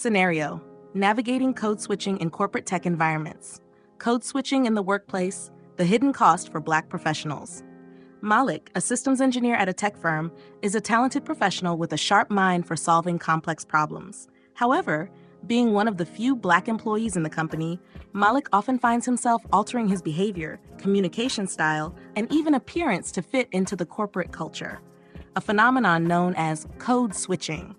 Scenario: navigating code switching in corporate tech environments. Code switching in the workplace, the hidden cost for Black professionals. Malik, a systems engineer at a tech firm, is a talented professional with a sharp mind for solving complex problems. However, being one of the few Black employees in the company, Malik often finds himself altering his behavior, communication style, and even appearance to fit into the corporate culture, a phenomenon known as code switching.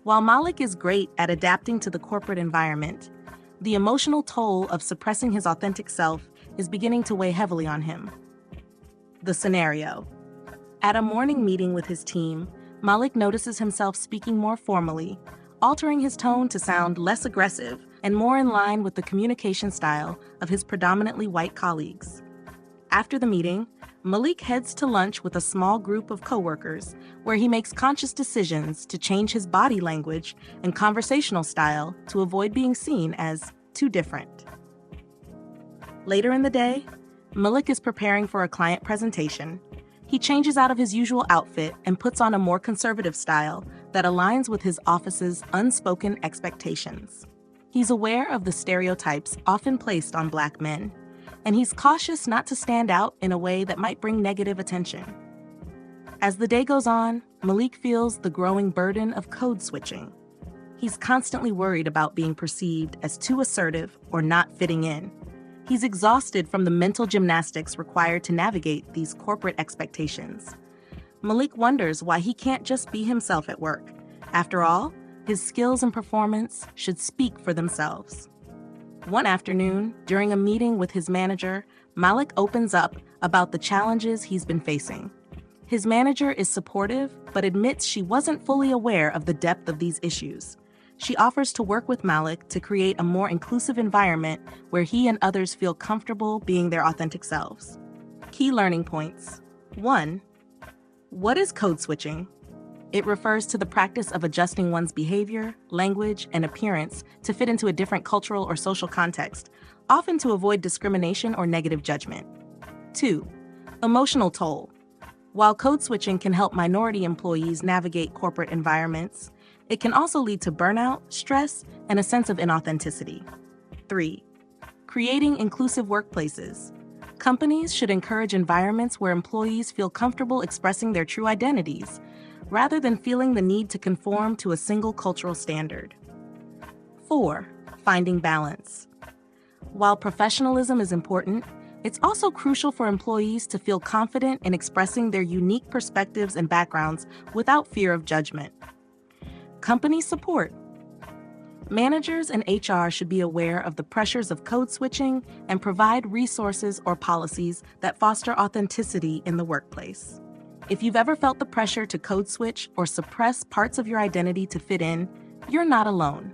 While Malik is great at adapting to the corporate environment, the emotional toll of suppressing his authentic self is beginning to weigh heavily on him. The scenario: at a morning meeting with his team, Malik notices himself speaking more formally, altering his tone to sound less aggressive and more in line with the communication style of his predominantly white colleagues. After the meeting, Malik heads to lunch with a small group of coworkers where he makes conscious decisions to change his body language and conversational style to avoid being seen as too different. Later in the day, Malik is preparing for a client presentation. He changes out of his usual outfit and puts on a more conservative style that aligns with his office's unspoken expectations. He's aware of the stereotypes often placed on Black men, and he's cautious not to stand out in a way that might bring negative attention. As the day goes on, Malik feels the growing burden of code switching. He's constantly worried about being perceived as too assertive or not fitting in. He's exhausted from the mental gymnastics required to navigate these corporate expectations. Malik wonders why he can't just be himself at work. After all, his skills and performance should speak for themselves. One afternoon, during a meeting with his manager, Malik opens up about the challenges he's been facing. His manager is supportive, but admits she wasn't fully aware of the depth of these issues. She offers to work with Malik to create a more inclusive environment where he and others feel comfortable being their authentic selves. Key learning points. 1. What is code switching? It refers to the practice of adjusting one's behavior, language, and appearance to fit into a different cultural or social context, often to avoid discrimination or negative judgment. 2. Emotional toll. While code switching can help minority employees navigate corporate environments, it can also lead to burnout, stress, and a sense of inauthenticity. 3. Creating inclusive workplaces. Companies should encourage environments where employees feel comfortable expressing their true identities, rather than feeling the need to conform to a single cultural standard. 4. Finding balance. While professionalism is important, it's also crucial for employees to feel confident in expressing their unique perspectives and backgrounds without fear of judgment. Company support. Managers and HR should be aware of the pressures of code switching and provide resources or policies that foster authenticity in the workplace. If you've ever felt the pressure to code switch or suppress parts of your identity to fit in, you're not alone.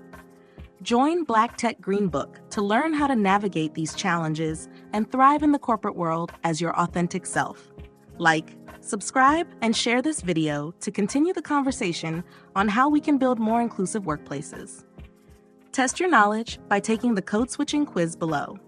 Join Black Tech Green Book to learn how to navigate these challenges and thrive in the corporate world as your authentic self. Like, subscribe, and share this video to continue the conversation on how we can build more inclusive workplaces. Test your knowledge by taking the code switching quiz below.